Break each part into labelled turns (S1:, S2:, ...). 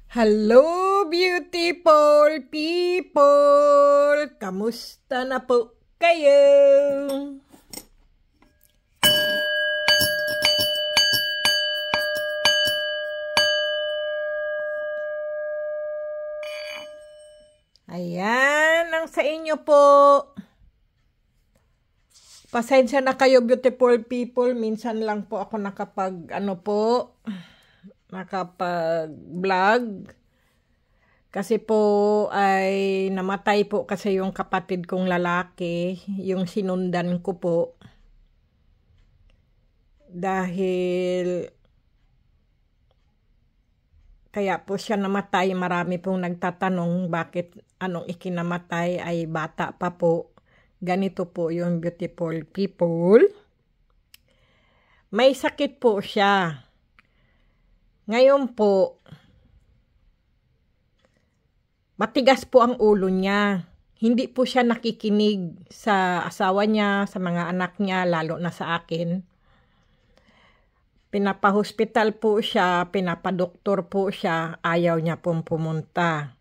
S1: Hello, beautiful people! Kamusta na po kayo? Ayan, ang sa inyo po. Pasensya na kayo, beautiful people. Minsan lang po ako nakapag-vlog. Kasi po ay namatay po kasi yung kapatid kong lalaki, yung sinundan ko po. Dahil kaya po siya namatay, marami pong nagtatanong bakit anong ikinamatay, ay bata pa po. Ganito po yung beautiful people. May sakit po siya. Ngayon po, matigas po ang ulo niya. Hindi po siya nakikinig sa asawa niya, sa mga anak niya, lalo na sa akin. Pinapahospital po siya, pinapadoktor po siya, ayaw niya pong pumunta.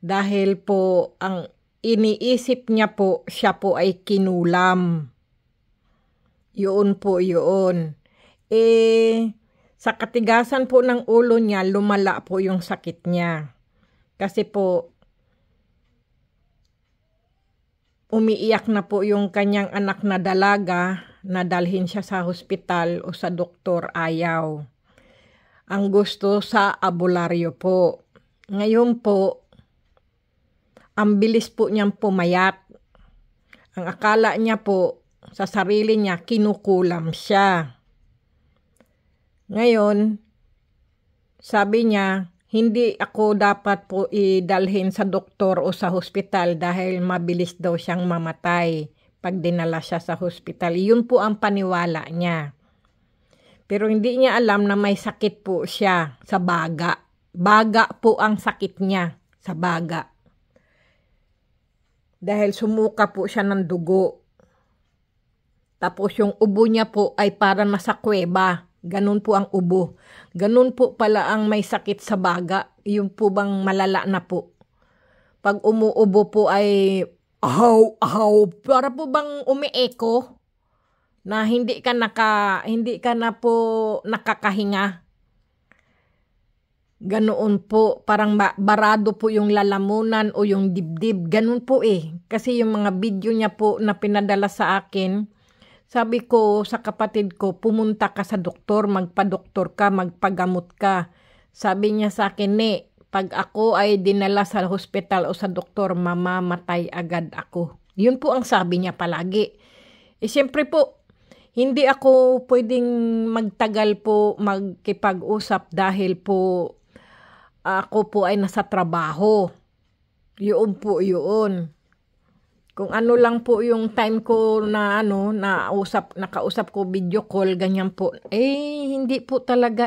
S1: Dahil po, ang iniisip niya po, siya po ay kinulam. Yun po yun. Sa katigasan po ng ulo niya, lumala po yung sakit niya. Kasi po, umiiyak na po yung kanyang anak na dalaga, na dalhin siya sa hospital o sa doktor, ayaw. Ang gusto sa abularyo po. Ngayon po, ang bilis po niyang pumayat. Ang akala niya po, sa sarili niya, kinukulam siya. Ngayon, sabi niya, hindi ako dapat po idalhin sa doktor o sa hospital dahil mabilis daw siyang mamatay pag dinala siya sa hospital. Yun po ang paniwala niya. Pero hindi niya alam na may sakit po siya sa baga. Baga po ang sakit niya sa baga. Dahil sumuka po siya ng dugo. Tapos yung ubo niya po ay parang nasa kuweba. Ganun po ang ubo. Ganun po pala ang may sakit sa baga. Yung po bang malala na po. Pag umuubo po ay ahaw. Para po bang umieko na hindi ka na po nakakahinga. Ganoon po, parang barado po yung lalamunan o yung dibdib. Ganun po Kasi yung mga video niya po na pinadala sa akin, sabi ko sa kapatid ko, pumunta ka sa doktor, magpa-doktor ka, magpagamot ka. Sabi niya sa akin, pag ako ay dinala sa hospital o sa doktor, mamamatay agad ako. Yun po ang sabi niya palagi. Siyempre po, hindi ako pwedeng magtagal po magkipag-usap dahil po ako po ay nasa trabaho. Yun po yun. Kung ano lang po yung time ko na nakausap ko video call, ganyan po. Hindi po talaga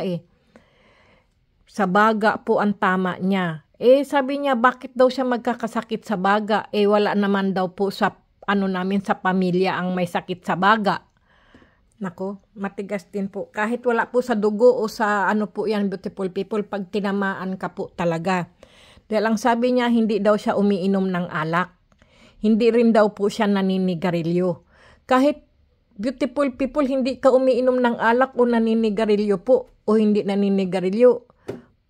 S1: Sa baga po ang tama niya. Sabi niya, bakit daw siya magkakasakit sa baga? Wala naman daw po sa namin sa pamilya ang may sakit sa baga. Nako, matigas din po. Kahit wala po sa dugo o sa po yan, beautiful people, pag tinamaan ka po talaga. Dahil ang sabi niya, hindi daw siya umiinom ng alak. Hindi rin daw po siya naninigarilyo. Kahit beautiful people, hindi ka umiinom ng alak o naninigarilyo po o hindi naninigarilyo.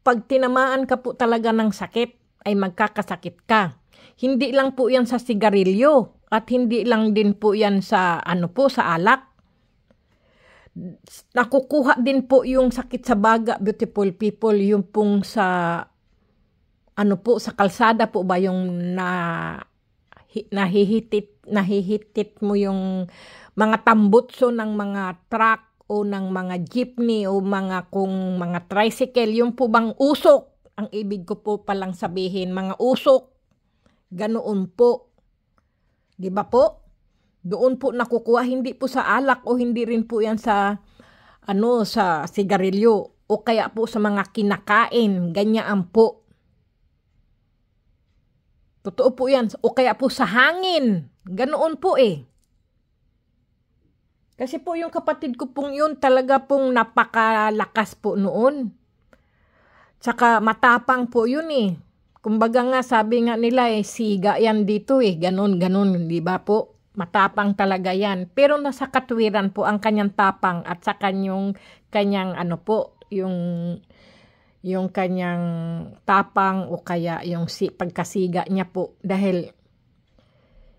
S1: Pag tinamaan ka po talaga ng sakit, ay magkakasakit ka. Hindi lang po yan sa sigarilyo at hindi lang din po yan sa sa alak. Nakukuha din po yung sakit sa baga, beautiful people, yung pong sa sa kalsada po ba yung nahihitit mo yung mga tambutso ng mga truck o ng mga jeepney o mga tricycle, yung po bang usok, ang ibig ko po palang sabihin, mga usok, ganoon po. Di ba po? Doon po nakukuha, hindi po sa alak o hindi rin po yan sa sa sigarilyo o kaya po sa mga kinakain, ganyan po. Totoo po yan. O kaya po sa hangin. Ganoon po Kasi po yung kapatid ko pong yun talaga pong napakalakas po noon. Tsaka matapang po yun eh. Kumbaga nga, sabi nga nila siga yan dito ganon, di ba po? Matapang talaga yan. Pero nasa katwiran po ang kanyang tapang at sa kanyang ano po, yung kanyang tapang o kaya yung pagkasiga niya po. Dahil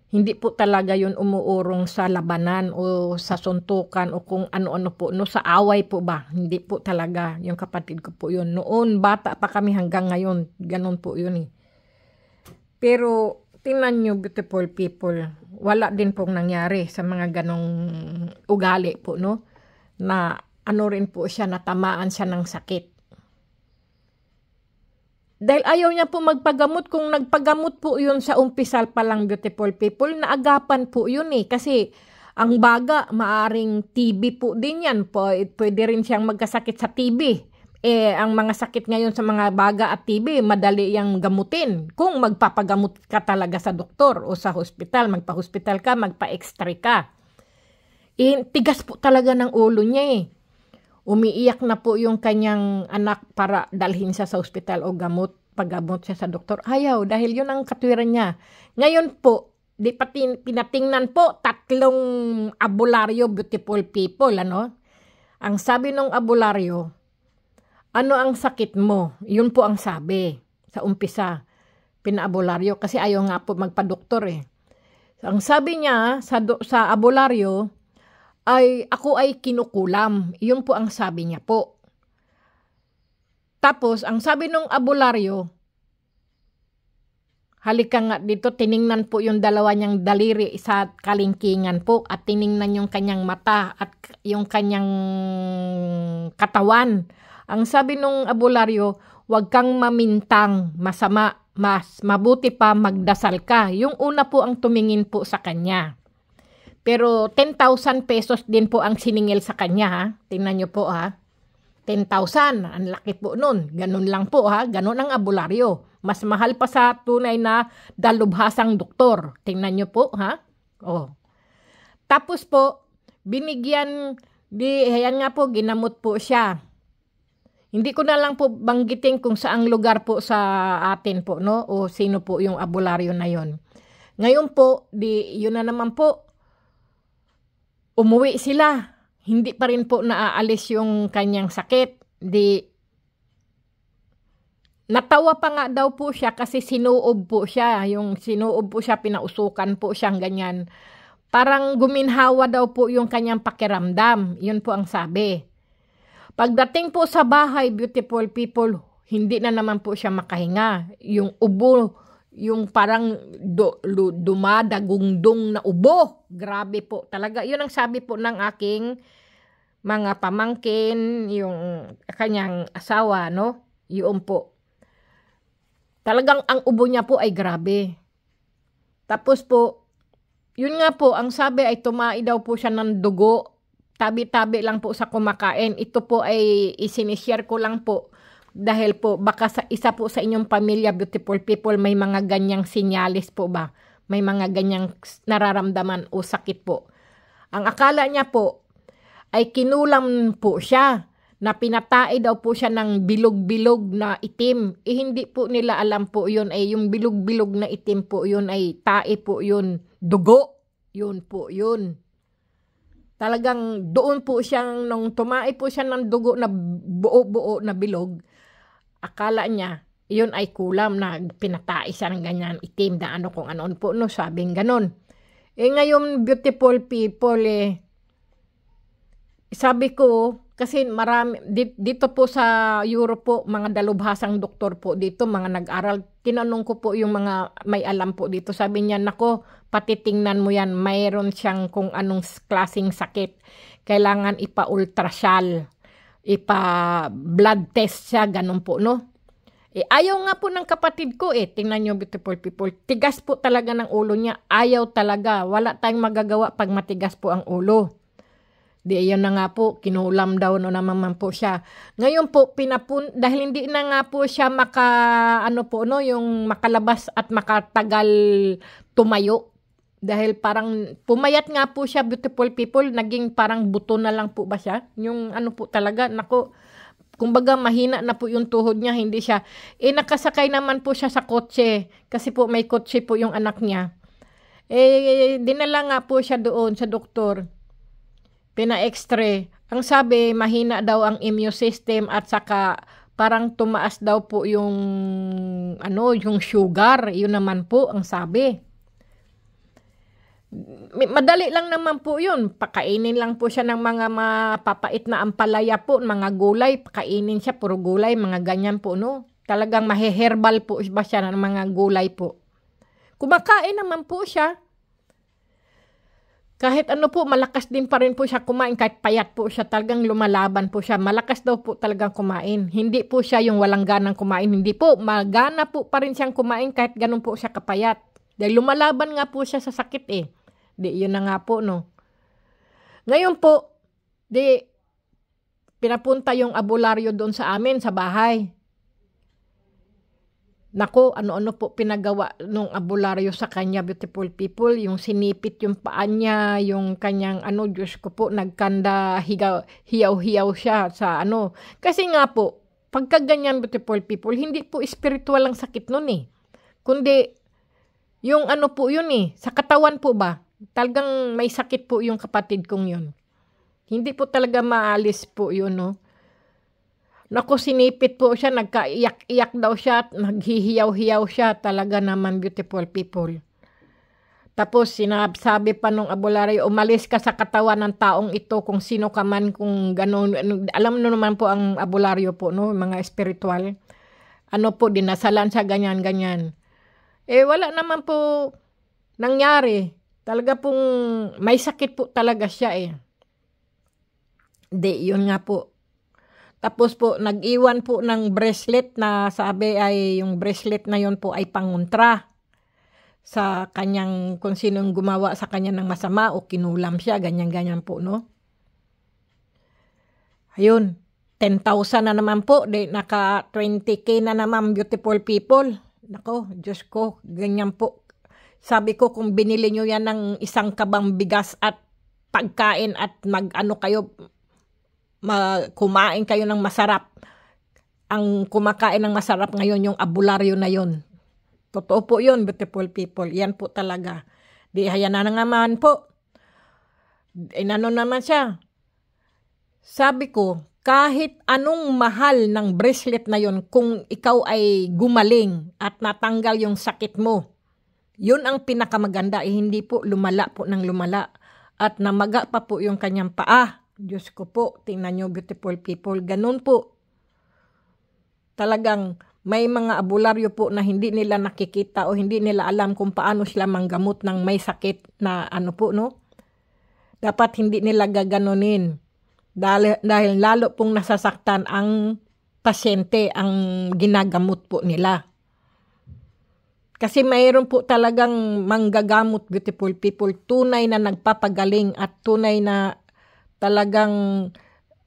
S1: hindi po talaga yun umuurong sa labanan o sa suntukan o kung ano-ano po. No, sa away po ba? Hindi po talaga. Yung kapatid ko po yun. Noon, bata pa kami hanggang ngayon. Ganon po yun eh. Pero, tingnan nyo, beautiful people, wala din pong nangyari sa mga ganong ugali po, no? Na ano rin po siya, natamaan siya ng sakit. Dahil ayaw niya po magpagamot. Kung nagpagamot po yun sa umpisal pa lang, beautiful people, naagapan po yun eh. Kasi ang baga, maaring TB po din yan. Pwede rin siyang magkasakit sa TB. Ang mga sakit ngayon sa mga baga at TB, madali yang gamutin. Kung magpapagamot ka talaga sa doktor o sa hospital, magpa-hospital ka, magpa-x-ray ka. Tigas po talaga ng ulo niya eh. Umiiyak na po yung kanyang anak para dalhin siya sa ospital o paggamot siya sa doktor. Ayaw, dahil yun ang katwiran niya. Ngayon po, pinatingnan po, 3 abularyo, beautiful people, ano? Ang sabi ng abularyo, ano ang sakit mo? Yun po ang sabi sa umpisa. Pinaabularyo kasi ayaw nga po magpa-doktor eh. Ang sabi niya sa abularyo, ako ay kinukulam. Yun po ang sabi niya po. Tapos, ang sabi ng abularyo, halika nga dito, tiningnan po yung dalawa niyang daliri sa kalingkingan po at tiningnan yung kanyang mata at yung kanyang katawan. Ang sabi ng abularyo, huwag kang mamintang, masama, mas mabuti pa magdasal ka. Yung una po ang tumingin po sa kanya. Pero 10,000 pesos din po ang siningil sa kanya ha. Tingnan nyo po ha. 10,000. Ang laki po nun. Ganun lang po ha. Ganun ang abularyo. Mas mahal pa sa tunay na dalubhasang doktor. Tingnan nyo po ha. Oh. Tapos po, binigyan, ayan nga po, ginamot po siya. Hindi ko na lang po banggitin kung saang lugar po sa atin po, no? O sino po yung abularyo na yon. Ngayon po, yun na naman po, umuwi sila. Hindi pa rin po naaalis yung kanyang sakit. Natawa pa nga daw po siya kasi sinuob po siya. Yung sinuob po siya, pinausukan po siyang ganyan. Parang guminhawa daw po yung kanyang pakiramdam. Yun po ang sabi. Pagdating po sa bahay, beautiful people, hindi na naman po siya makahinga. Yung ubo, yung parang dumadagungdong na ubo. Grabe po talaga. Yun ang sabi po ng aking mga pamangkin, yung kanyang asawa, no? Yun po. Talagang ang ubo niya po ay grabe. Tapos po, yun nga po, ang sabi ay tumai daw po siya ng dugo. Tabi-tabi lang po sa kumakain. Ito po ay isinishare ko lang po. Dahil po, baka isa po sa inyong pamilya, beautiful people, may mga ganyang sinyalis po ba? May mga ganyang nararamdaman o sakit po. Ang akala niya po, ay kinulam po siya. Na pinatay daw po siya ng bilog-bilog na itim. Hindi po nila alam po yun. Ay yung bilog-bilog na itim po yun ay tae po yun. Dugo. Yun po yun. Talagang doon po siyang, nung tumai po siya ng dugo na buo-buo na bilog, akala niya, yun ay kulam na pinatay siya ng ganyan itim na ano kung ano po, no, sabing ganon. Ngayon, beautiful people, sabi ko, kasi marami, dito po sa Europe po, mga dalubhasang doktor po dito, mga nag-aral, tinanong ko po yung mga may alam po dito. Sabi niya, nako, patitingnan mo yan, mayroon siyang kung anong klaseng sakit. Kailangan ipa-ultrasound, ipa-blood test siya, ganun po, no? Ayaw nga po ng kapatid ko tingnan nyo, beautiful people, tigas po talaga ng ulo niya, ayaw talaga, wala tayong magagawa pag matigas po ang ulo. Yun na nga po, kinulam daw no naman po siya. Ngayon po, dahil hindi na nga po siya yung makalabas at makatagal tumayo. Dahil parang pumayat nga po siya, beautiful people, naging parang buto na lang po ba siya? Yung ano po talaga, nako, Kumbaga mahina na po yung tuhod niya, hindi siya. Nakasakay naman po siya sa kotse. Kasi po may kotse po yung anak niya. Dinala nga po siya doon sa doktor. Pina-x-ray. Ang sabi, mahina daw ang immune system at saka parang tumaas daw po yung yung sugar. Yun naman po ang sabi. Madali lang naman po yun. Pakainin lang po siya ng mga mapapait na ampalaya po, mga gulay. Pakainin siya, puro gulay, mga ganyan po, no? Talagang maheherbal po ba siya ng mga gulay po. Kumakain naman po siya. Kahit po, malakas din pa rin po siya kumain. Kahit payat po siya, talagang lumalaban po siya. Malakas daw po talagang kumain. Hindi po siya yung walang ganang kumain. Hindi po, magana po pa rin siyang kumain kahit ganun po siya kapayat. Dahil lumalaban nga po siya sa sakit yun na nga po, no. Ngayon po, pinapunta yung abularyo doon sa amin, sa bahay. Nako, ano-ano po pinagawa nung abularyo sa kanya, beautiful people. Yung sinipit yung paa niya, yung kanyang, Diyos ko po, nagkanda, hiyaw-hiyaw siya sa Kasi nga po, pagka ganyan, beautiful people, hindi po spiritual ang sakit nun Kundi, yung po yun sa katawan po ba? Talagang may sakit po yung kapatid kong yun. Hindi po talaga maalis po yun, no? Naku, sinipit po siya, nagkaiyak-iyak daw siya, naghihiyaw-hiyaw siya, talaga naman, beautiful people. Tapos sinasabi pa nung abularyo, umalis ka sa katawan ng taong ito kung sino ka man, kung gano'n. Alam mo naman po ang abularyo po, no? Mga spiritual. Dinasalan siya, ganyan-ganyan. Wala naman po nangyari. Talaga pong may sakit po talaga siya yun nga po. Tapos po, nag-iwan po ng bracelet na sabi ay yung bracelet na yun po ay pangontra sa kanyang, kung sinong gumawa sa kanya ng masama o kinulam siya, ganyan-ganyan po, no? Ayun, 10,000 na naman po, naka 20K na naman, beautiful people. Nako, Diyos ko, ganyan po. Sabi ko, kung binili nyo yan ng isang kabang bigas at pagkain at kayo, kumain kayo ng masarap. Ang kumakain ng masarap ngayon, yung abularyo na yun. Totoo po yun, beautiful people. Yan po talaga. Hayan na naman po. Naman siya. Sabi ko, kahit anong mahal ng bracelet na yun, kung ikaw ay gumaling at natanggal yung sakit mo, yun ang pinakamaganda. Hindi po lumala po ng lumala. At namaga pa po yung kanyang paa. Diyos ko po, tingnan nyo, beautiful people. Ganun po. Talagang may mga abularyo po na hindi nila nakikita o hindi nila alam kung paano sila manggamot ng may sakit na no? Dapat hindi nila gaganunin. Dahil lalo pong nasasaktan ang pasyente, ang ginagamot po nila. Kasi mayroon po talagang manggagamot, beautiful people, tunay na nagpapagaling at tunay na talagang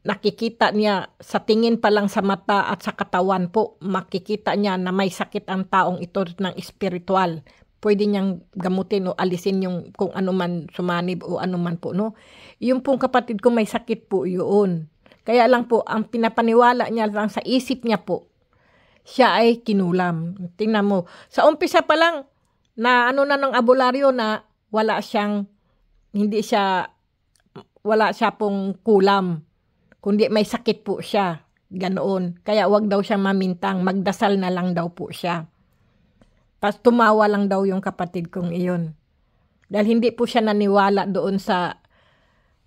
S1: nakikita niya sa tingin pa lang sa mata at sa katawan po, makikita niya na may sakit ang taong ito ng espiritual. Pwede niyang gamutin o alisin yung kung ano man sumanib o ano man po, no? Yung pong kapatid ko may sakit po yun. Kaya lang po, ang pinapaniwala niya lang sa isip niya po, siya ay kinulam. Tingnan mo. Sa umpisa pa lang, na na ng abularyo na wala siyang pong kulam. Kundi may sakit po siya. Ganoon. Kaya wag daw siya mamintang. Magdasal na lang daw po siya. Tapos tumawa lang daw yung kapatid kong iyon. Dahil hindi po siya naniwala doon sa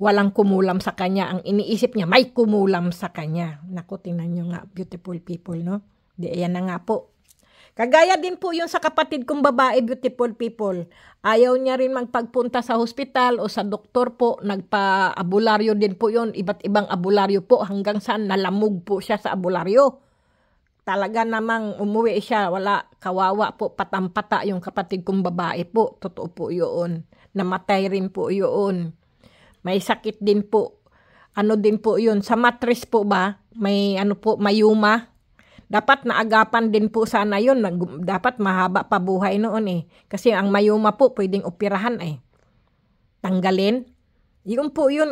S1: walang kumulam sa kanya. Ang iniisip niya, may kumulam sa kanya. Naku, tingnan nyo nga, beautiful people, no? Ayan na nga po. Kagaya din po yun sa kapatid kong babae, beautiful people. Ayaw niya rin magpagpunta sa hospital o sa doktor po. Nagpa-abularyo din po yun. Iba't ibang abularyo po hanggang saan nalamog po siya sa abularyo. Talaga namang umuwi siya. Wala, kawawa po, patampata yung kapatid kong babae po. Totoo po yun. Namatay rin po yun. May sakit din po. Din po yun. Sa mattress po ba? May mayuma. Dapat naagapan din po sana yun. Dapat mahaba pa buhay noon Kasi ang mayuma po pwedeng operahan Tanggalin. Yun po yun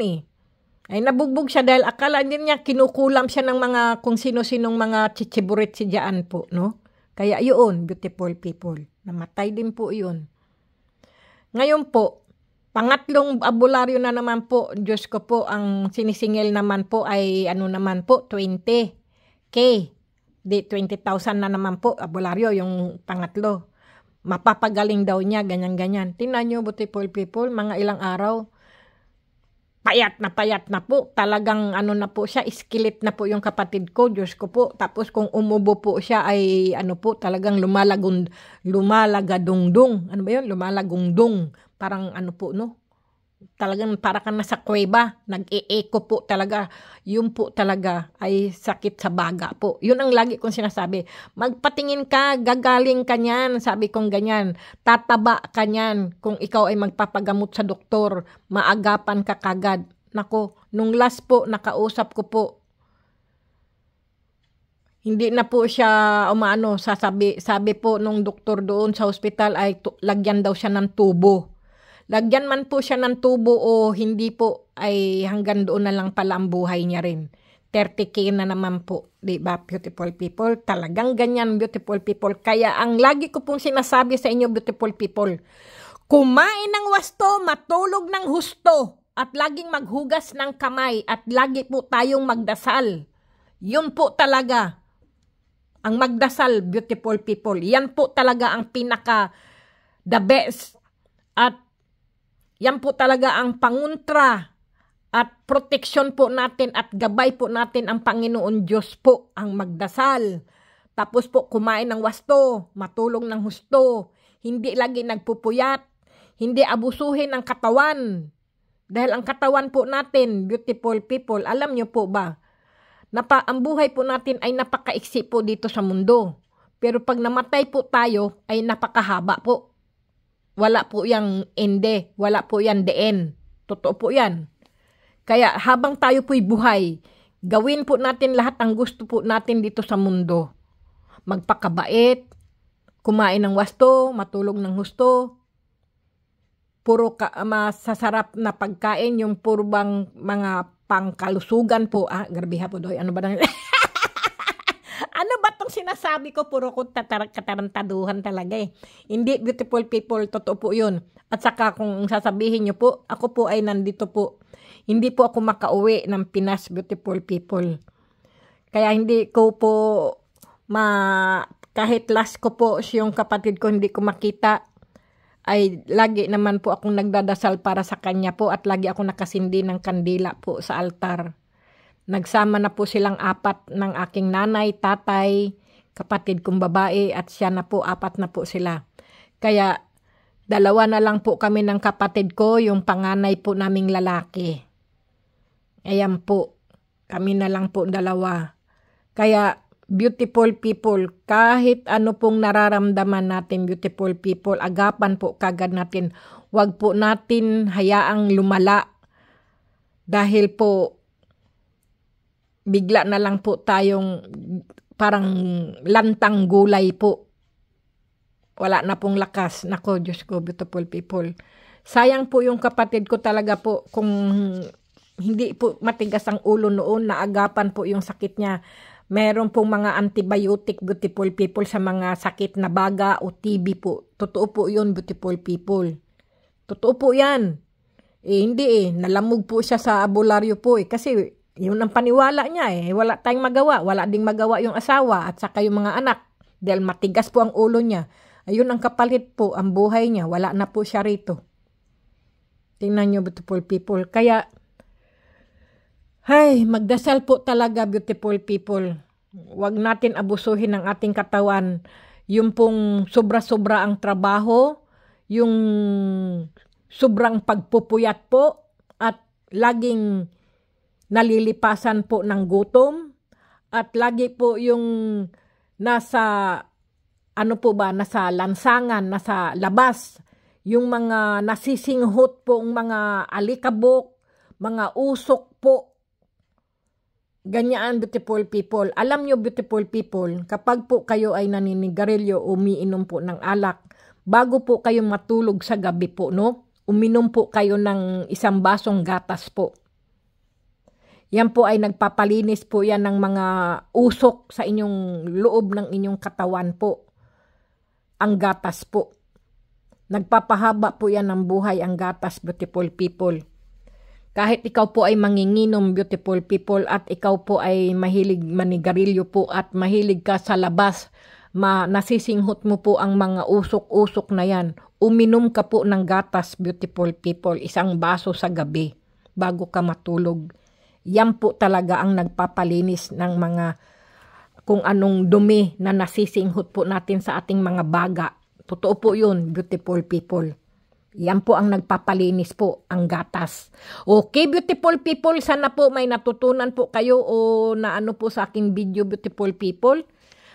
S1: Ay nabugbog siya dahil akala din niya kinukulam siya ng mga kung sino-sinong mga chichiburit si dyan po, no? Kaya yun, beautiful people. Namatay din po yun. Ngayon po, pangatlong abularyo na naman po, Diyos ko po, ang sinisingil naman po ay ano naman po, 20K. Di 20,000 na naman po, abularyo, yung pangatlo. Mapapagaling daw niya, ganyan-ganyan. Tingnan nyo, beautiful people, mga ilang araw, payat na po. Talagang ano na po siya, iskilit na po yung kapatid ko, Diyos ko po. Tapos kung umubo po siya ay ano po, talagang lumalagadungdung. Ano ba yun? Lumalagungdung. Parang ano po, no? Talagang para ka nasa kuweba. Nag-e-echo po talaga. Yun po talaga ay sakit sa baga po. Yun ang lagi kong sinasabi. Magpatingin ka, gagaling ka niyan. Sabi kong ganyan. Tataba ka niyan. Kung ikaw ay magpapagamot sa doktor, maagapan ka kagad. Nako, nung last po, nakausap ko po. Hindi na po siya umaano, sabi po nung doktor doon sa hospital ay lagyan daw siya ng tubo. Lagyan man po siya ng tubo o hindi po ay hanggang doon na lang pala ang buhay niya rin. 30K na naman po, di ba, beautiful people? Talagang ganyan, beautiful people. Kaya ang lagi ko pong sinasabi sa inyo, beautiful people, kumain ng wasto, matulog ng husto, at laging maghugas ng kamay, at lagi po tayong magdasal. Yun po talaga ang magdasal, beautiful people. Yan po talaga ang pinaka the best. At yan po talaga ang panguntra at proteksyon po natin at gabay po natin ang Panginoon Diyos po, ang magdasal. Tapos po kumain ng wasto, matulog ng husto, hindi lagi nagpupuyat, hindi abusuhin ang katawan. Dahil ang katawan po natin, beautiful people, alam nyo po ba, ang buhay po natin ay napakaiksi po dito sa mundo. Pero pag namatay po tayo, ay napakahaba po. Wala po yang ende, wala po yan deen. Totoo po yan. Kaya habang tayo po'y buhay, gawin po natin lahat ang gusto po natin dito sa mundo. Magpakabait, kumain ng wasto, matulog ng husto, puro masasarap na pagkain, yung puro bang mga pangkalusugan po. Garbiha po doy. Ano ba nang... Ano ba tong sinasabi ko? Puro ko katarantaduhan talaga eh. Hindi, beautiful people, totoo po yun. At saka kung sasabihin nyo po, ako po ay nandito po. Hindi po ako makauwi ng Pinas, beautiful people. Kaya hindi ko po, kahit last ko po yung kapatid ko hindi ko makita, ay lagi naman po akong nagdadasal para sa kanya po at lagi ako nakasindi ng kandila po sa altar. Nagsama na po silang 4 ng aking nanay, tatay, kapatid kong babae at siya na po, 4 na po sila. Kaya 2 na lang po kami ng kapatid ko, yung panganay po naming lalaki. Ayan po, kami na lang po 2. Kaya beautiful people, kahit ano pong nararamdaman natin, beautiful people, agapan po kagad natin. Huwag po natin hayaang lumala dahil po bigla na lang po tayong parang lantang gulay po. Wala na pong lakas. Nako, Diyos ko, beautiful people. Sayang po yung kapatid ko talaga po kung hindi po matigas ang ulo noon, naagapan po yung sakit niya. Meron pong mga antibiotic, beautiful people, sa mga sakit na baga o TB po. Totoo po yun, beautiful people. Totoo po yan. Hindi nalamog po siya sa abularyo po kasi yun ang paniwala niya Wala tayong magawa. Wala ding magawa yung asawa at saka yung mga anak. Dahil matigas po ang ulo niya. Ayun ang kapalit po, ang buhay niya. Wala na po siya rito. Tingnan niyo, beautiful people. Kaya, magdasal po talaga, beautiful people. Huwag natin abusuhin ang ating katawan. Yung pong sobra-sobra ang trabaho, yung sobrang pagpupuyat po, at laging nalilipasan po ng gutom, at lagi po yung nasa nasa lansangan, nasa labas, yung mga nasisinghot po ang mga alikabok, mga usok po. Ganyan, beautiful people. Alam nyo, beautiful people, kapag po kayo ay naninigarilyo, umiinom po ng alak, bago po kayo matulog sa gabi po, no? Uminom po kayo ng 1 basong gatas po. Yan po ay nagpapalinis po yan ng mga usok sa inyong loob ng inyong katawan po. Ang gatas po. Nagpapahaba po yan ng buhay ang gatas, beautiful people. Kahit ikaw po ay manginginom, beautiful people, at ikaw po ay mahilig manigarilyo po at mahilig ka sa labas, nasisinghot mo po ang mga usok-usok na yan. Uminom ka po ng gatas, beautiful people, 1 baso sa gabi bago ka matulog. Yan po talaga ang nagpapalinis ng mga kung anong dumi na nasisinghot po natin sa ating mga baga. Totoo po yun, beautiful people. Yan po ang nagpapalinis po, ang gatas. Okay, beautiful people, sana po may natutunan po kayo o na ano po sa aking video, beautiful people.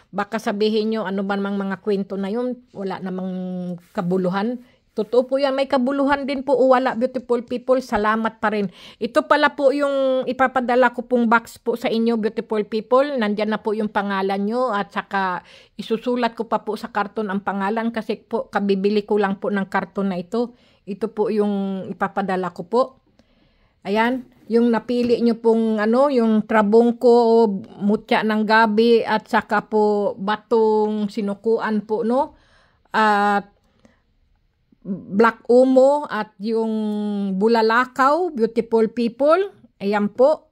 S1: Baka sabihin nyo, ano ba mang mga kwento na yun, wala namang kabuluhan. Totoo po yan, may kabuluhan din po o wala, beautiful people, salamat pa rin. Ito pala po yung ipapadala ko pong box po sa inyo, beautiful people. Nandyan na po yung pangalan nyo at saka isusulat ko pa po sa karton ang pangalan kasi po kabibili ko lang po ng karton na ito. Ito po yung ipapadala ko po. Ayan, yung napili nyo pong ano, yung trabongko, mutya ng gabi at saka po batong sinukuan po, no? At black umo at yung bulalakaw, beautiful people. Ayan po.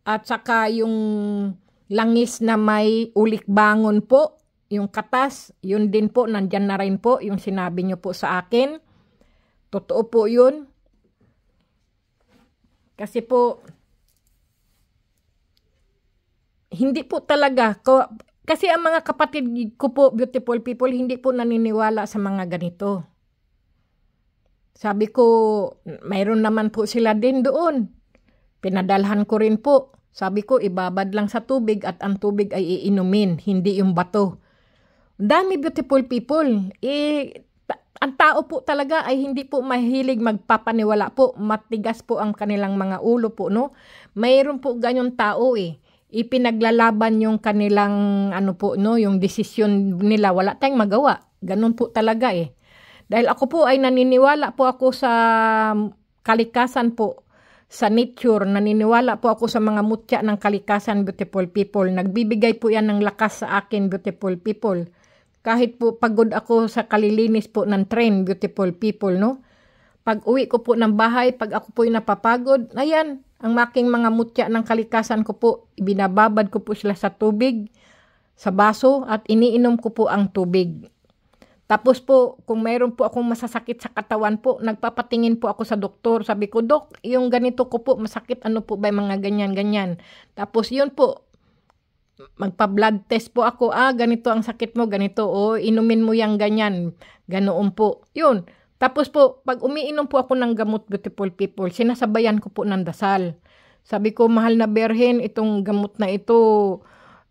S1: At saka yung langis na may ulik-bangon po, yung katas, yun din po, nandyan na rin po, yung sinabi nyo po sa akin. Totoo po yun. Kasi po, hindi po talaga, kasi ang mga kapatid ko po, beautiful people, hindi po naniniwala sa mga ganito. Sabi ko, mayroon naman po sila din doon. Pinadalhan ko rin po. Sabi ko, ibabad lang sa tubig at ang tubig ay iinumin, hindi yung bato. Dami, beautiful people. Ang tao po talaga ay hindi po mahilig magpapaniwala po. Matigas po ang kanilang mga ulo po, no? Mayroon po ganyong tao Ipinaglalaban yung kanilang ano po, no, yung desisyon nila. Wala tayong magawa. Ganun po talaga Dahil ako po ay naniniwala po ako sa kalikasan po, sa nature, naniniwala po ako sa mga mutya ng kalikasan, beautiful people. Nagbibigay po yan ng lakas sa akin, beautiful people. Kahit po pagod ako sa kalilinis po ng train, beautiful people, no? Pag uwi ko po ng bahay, pag ako po ay napapagod, ayan, ang making mga mutya ng kalikasan ko po, ibinababad ko po sila sa tubig, sa baso, at iniinom ko po ang tubig. Tapos po, kung mayroon po akong masasakit sa katawan po, nagpapatingin po ako sa doktor. Sabi ko, Dok, yung ganito ko po, masakit, ano po ba yung mga ganyan-ganyan. Tapos yun po, magpa-blood test po ako, ganito ang sakit mo, ganito, inumin mo yung ganyan, ganoon po. Yun. Tapos po, pag umiinom po ako ng gamot, beautiful people, sinasabayan ko po ng dasal. Sabi ko, mahal na Berhen, itong gamot na ito,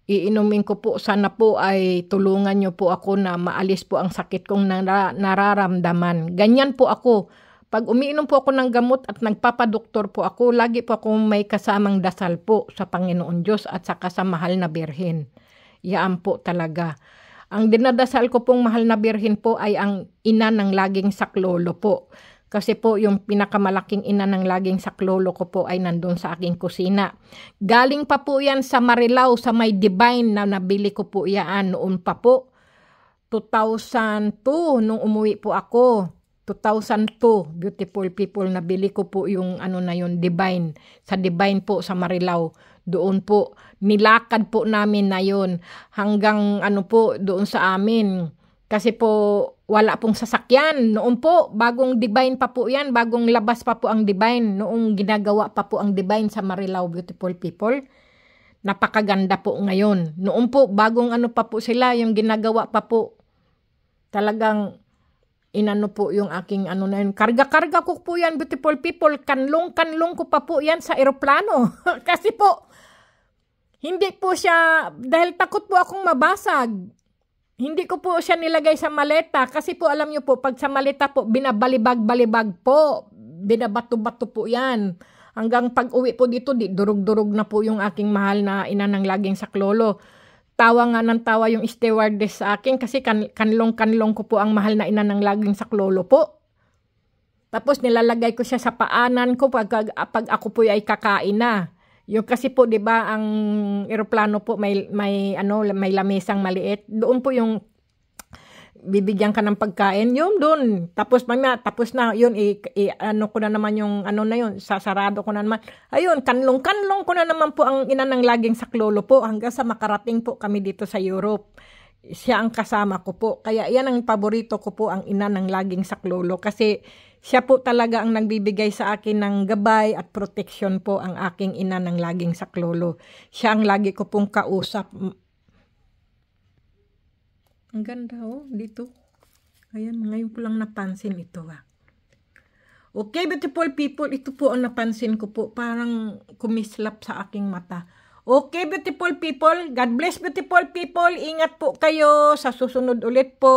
S1: iinumin ko po, sana po ay tulungan nyo po ako na maalis po ang sakit kong nararamdaman. Ganyan po ako. Pag umiinom po ako ng gamot at nagpapadoktor po ako, lagi po akong may kasamang dasal po sa Panginoon Diyos at saka sa mahal na Birhen. Yaan po talaga. Ang dinadasal ko pong mahal na Birhen po ay ang ina ng laging saklolo po. Kasi po yung pinakamalaking ina ng laging saklolo ko po ay nandun sa aking kusina. Galing pa po yan sa Marilao, sa may Divine na nabili ko po yan noon pa po. 2002 nung umuwi po ako. 2002, beautiful people, nabili ko po yung ano na yun, Divine. Sa Divine po sa Marilao. Doon po, nilakad po namin na yun hanggang ano po doon sa amin. Kasi po, wala pong sasakyan. Noon po, bagong Divine pa po yan. Bagong labas pa po ang Divine. Noong ginagawa pa po ang Divine sa Marilao, beautiful people. Napakaganda po ngayon. Noon po, bagong ano pa po sila, yung ginagawa pa po. Talagang, inano po yung aking ano na yun. Karga-karga ko po yan, beautiful people. Kanlong-kanlong ko pa po yan sa eroplano. Kasi po, hindi po siya, dahil takot po akong mabasag. Hindi ko po siya nilagay sa maleta kasi po alam nyo po, pag sa maleta po, binabalibag-balibag po. Binabato-bato po yan. Hanggang pag uwi po dito, durug-durug na po yung aking mahal na ina ng laging saklolo. Tawa nga ng tawa yung stewardess sa akin kasi kanlong-kanlong ko po ang mahal na ina ng laging saklolo po. Tapos nilalagay ko siya sa paanan ko pag ako po ay kakain na. Yung kasi po 'di ba ang eroplano po may ano may lamesang maliit. Doon po yung bibigyan ka ng pagkain, yun doon. Tapos tapos na yun ano ko na naman yung ano na yun, sasarado ko na naman. Ayun, kanlong ko na naman po ang ina ng laging saklolo po hanggang sa makarating po kami dito sa Europe. Siya ang kasama ko po. Kaya yan ang paborito ko po, ang ina ng laging saklolo. Kasi siya po talaga ang nagbibigay sa akin ng gabay at proteksyon po, ang aking ina ng laging saklolo. Siya ang lagi ko pong kausap. Ang ganda dito. Ayan, ngayon ko lang napansin ito Okay, beautiful people, ito po ang napansin ko po. Parang kumislap sa aking mata. Okay, beautiful people. God bless, beautiful people. Ingat po kayo. Sa susunod ulit po.